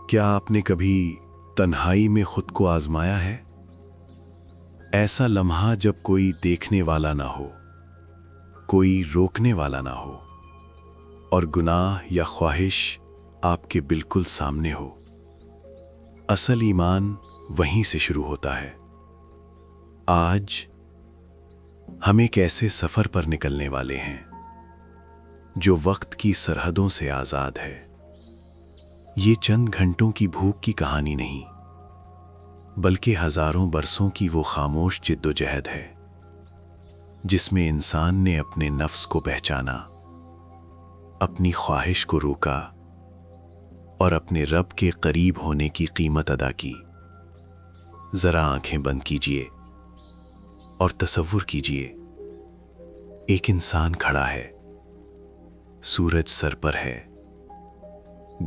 کیا آپ نے کبھی تنہائی میں خود کو آزمایا ہے؟ ایسا لمحہ جب کوئی دیکھنے والا نہ ہو، کوئی روکنے والا نہ ہو، اور گناہ یا خواہش آپ کے بالکل سامنے ہو۔ اصل ایمان وہیں سے شروع ہوتا ہے۔ آج ہم ایک ایسے سفر پر نکلنے والے ہیں جو وقت کی سرحدوں سے آزاد ہے۔ یہ چند گھنٹوں کی بھوک کی کہانی نہیں، بلکہ ہزاروں برسوں کی وہ خاموش جد و جہد ہے جس میں انسان نے اپنے نفس کو پہچانا، اپنی خواہش کو روکا اور اپنے رب کے قریب ہونے کی قیمت ادا کی۔ ذرا آنکھیں بند کیجئے اور تصور کیجئے، ایک انسان کھڑا ہے، سورج سر پر ہے،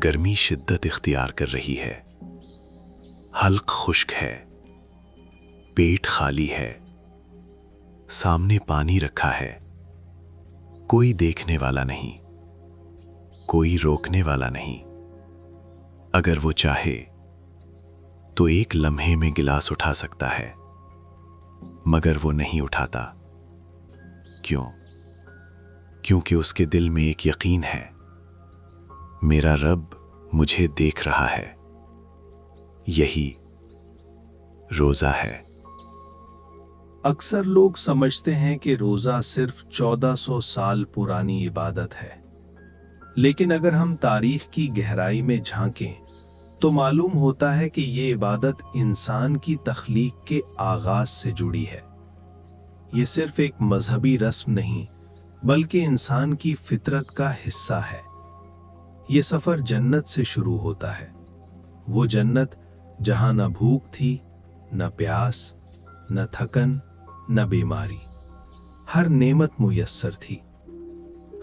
گرمی شدت اختیار کر رہی ہے، حلق خشک ہے، پیٹ خالی ہے، سامنے پانی رکھا ہے، کوئی دیکھنے والا نہیں، کوئی روکنے والا نہیں۔ اگر وہ چاہے تو ایک لمحے میں گلاس اٹھا سکتا ہے، مگر وہ نہیں اٹھاتا۔ کیوں؟ کیونکہ اس کے دل میں ایک یقین ہے، میرا رب مجھے دیکھ رہا ہے۔ یہی روزہ ہے۔ اکثر لوگ سمجھتے ہیں کہ روزہ صرف 1400 سال پرانی عبادت ہے، لیکن اگر ہم تاریخ کی گہرائی میں جھانکیں تو معلوم ہوتا ہے کہ یہ عبادت انسان کی تخلیق کے آغاز سے جڑی ہے۔ یہ صرف ایک مذہبی رسم نہیں، بلکہ انسان کی فطرت کا حصہ ہے۔ یہ سفر جنت سے شروع ہوتا ہے، وہ جنت جہاں نہ بھوک تھی، نہ پیاس، نہ تھکن، نہ بیماری، ہر نعمت میسر تھی۔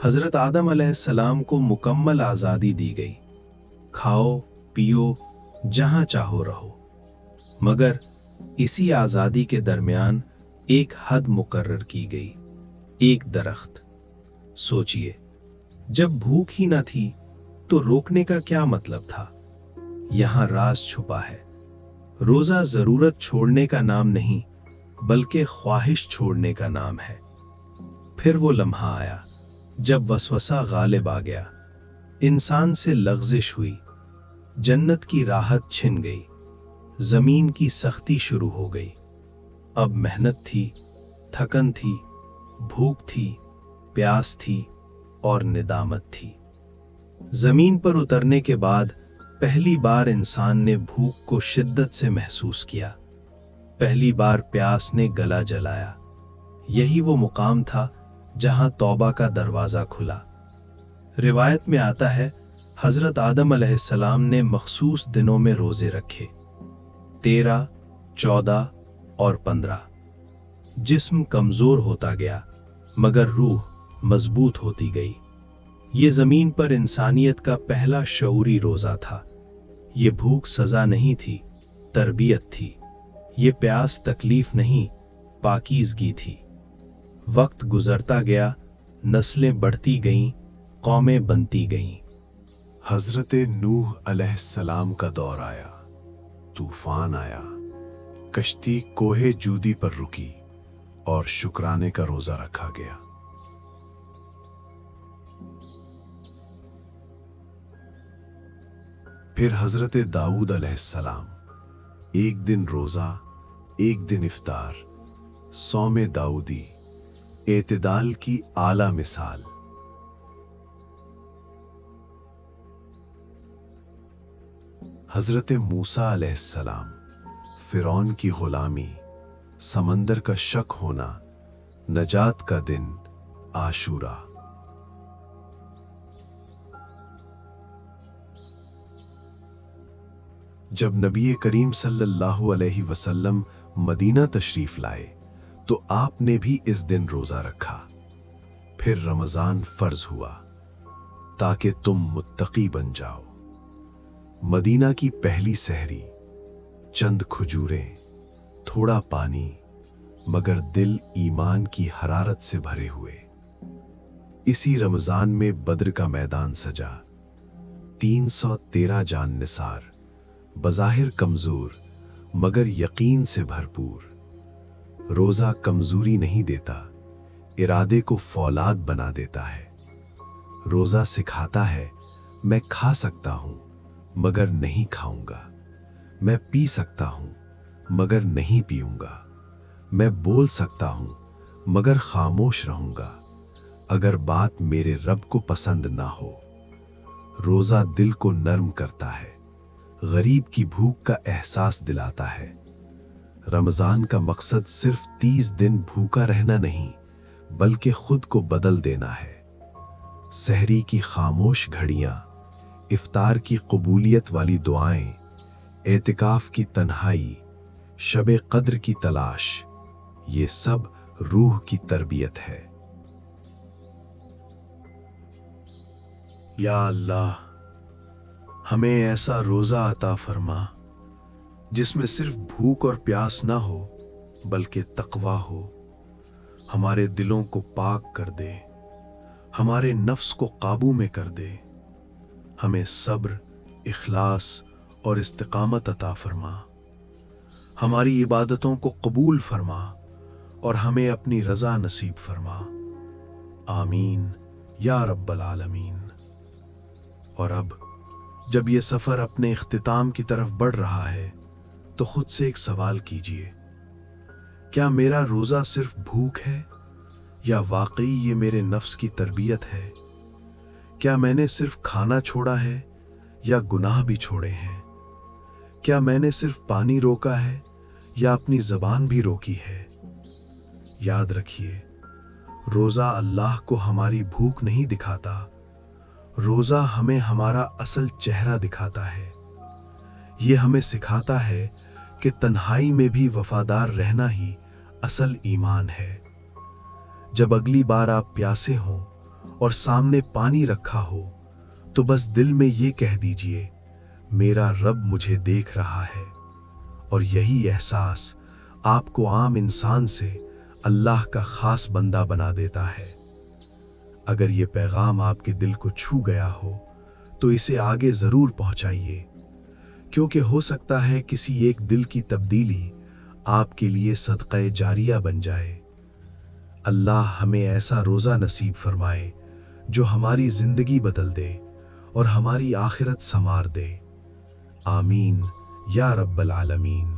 حضرت آدم علیہ السلام کو مکمل آزادی دی گئی، کھاؤ پیو جہاں چاہو رہو، مگر اسی آزادی کے درمیان ایک حد مقرر کی گئی، ایک درخت۔ سوچئے، جب بھوک ہی نہ تھی تو روکنے کا کیا مطلب تھا؟ یہاں راز چھپا ہے۔ روزہ ضرورت چھوڑنے کا نام نہیں، بلکہ خواہش چھوڑنے کا نام ہے۔ پھر وہ لمحہ آیا جب وسوسہ غالب آ گیا، انسان سے لغزش ہوئی، جنت کی راحت چھن گئی، زمین کی سختی شروع ہو گئی۔ اب محنت تھی، تھکن تھی، بھوک تھی، پیاس تھی اور ندامت تھی۔ زمین پر اترنے کے بعد پہلی بار انسان نے بھوک کو شدت سے محسوس کیا، پہلی بار پیاس نے گلا جلایا۔ یہی وہ مقام تھا جہاں توبہ کا دروازہ کھلا۔ روایت میں آتا ہے، حضرت آدم علیہ السلام نے مخصوص دنوں میں روزے رکھے، 13، 14 اور 15۔ جسم کمزور ہوتا گیا، مگر روح مضبوط ہوتی گئی۔ یہ زمین پر انسانیت کا پہلا شعوری روزہ تھا۔ یہ بھوک سزا نہیں تھی، تربیت تھی۔ یہ پیاس تکلیف نہیں، پاکیزگی تھی۔ وقت گزرتا گیا، نسلیں بڑھتی گئیں، قومیں بنتی گئیں۔ حضرت نوح علیہ السلام کا دور آیا، طوفان آیا، کشتی کوہ جودی پر رکی اور شکرانے کا روزہ رکھا گیا۔ پھر حضرت داؤد علیہ السلام، ایک دن روزہ، ایک دن افطار، صوم داؤدی، اعتدال کی اعلیٰ مثال۔ حضرت موسیٰ علیہ السلام، فرعون کی غلامی، سمندر کا شک ہونا، نجات کا دن، عاشورہ۔ جب نبی کریم صلی اللہ علیہ وسلم مدینہ تشریف لائے تو آپ نے بھی اس دن روزہ رکھا۔ پھر رمضان فرض ہوا تاکہ تم متقی بن جاؤ۔ مدینہ کی پہلی سحری، چند کھجوریں، تھوڑا پانی، مگر دل ایمان کی حرارت سے بھرے ہوئے۔ اسی رمضان میں بدر کا میدان سجا، 313 جان نثار، بظاہر کمزور مگر یقین سے بھرپور۔ روزہ کمزوری نہیں دیتا، ارادے کو فولاد بنا دیتا ہے۔ روزہ سکھاتا ہے میں کھا سکتا ہوں مگر نہیں کھاؤں گا، میں پی سکتا ہوں مگر نہیں پیوں گا، میں بول سکتا ہوں مگر خاموش رہوں گا اگر بات میرے رب کو پسند نہ ہو۔ روزہ دل کو نرم کرتا ہے، غریب کی بھوک کا احساس دلاتا ہے۔ رمضان کا مقصد صرف 30 دن بھوکا رہنا نہیں بلکہ خود کو بدل دینا ہے۔ سحری کی خاموش گھڑیاں، افطار کی قبولیت والی دعائیں، اعتکاف کی تنہائی، شب قدر کی تلاش، یہ سب روح کی تربیت ہے۔ یا اللہ، ہمیں ایسا روزہ عطا فرما جس میں صرف بھوک اور پیاس نہ ہو بلکہ تقویٰ ہو۔ ہمارے دلوں کو پاک کر دے، ہمارے نفس کو قابو میں کر دے۔ ہمیں صبر، اخلاص اور استقامت عطا فرما۔ ہماری عبادتوں کو قبول فرما اور ہمیں اپنی رضا نصیب فرما۔ آمین یا رب العالمین۔ اور اب جب یہ سفر اپنے اختتام کی طرف بڑھ رہا ہے تو خود سے ایک سوال کیجئے، کیا میرا روزہ صرف بھوک ہے یا واقعی یہ میرے نفس کی تربیت ہے؟ کیا میں نے صرف کھانا چھوڑا ہے یا گناہ بھی چھوڑے ہیں؟ کیا میں نے صرف پانی روکا ہے یا اپنی زبان بھی روکی ہے؟ یاد رکھیے، روزہ اللہ کو ہماری بھوک نہیں دکھاتا، روزہ ہمیں ہمارا اصل چہرہ دکھاتا ہے۔ یہ ہمیں سکھاتا ہے کہ تنہائی میں بھی وفادار رہنا ہی اصل ایمان ہے۔ جب اگلی بار آپ پیاسے ہوں اور سامنے پانی رکھا ہو تو بس دل میں یہ کہہ دیجئے، میرا رب مجھے دیکھ رہا ہے، اور یہی احساس آپ کو عام انسان سے اللہ کا خاص بندہ بنا دیتا ہے۔ اگر یہ پیغام آپ کے دل کو چھو گیا ہو تو اسے آگے ضرور پہنچائیے، کیونکہ ہو سکتا ہے کسی ایک دل کی تبدیلی آپ کے لیے صدقہ جاریہ بن جائے۔ اللہ ہمیں ایسا روزہ نصیب فرمائے جو ہماری زندگی بدل دے اور ہماری آخرت سنوار دے۔ آمین یا رب العالمین۔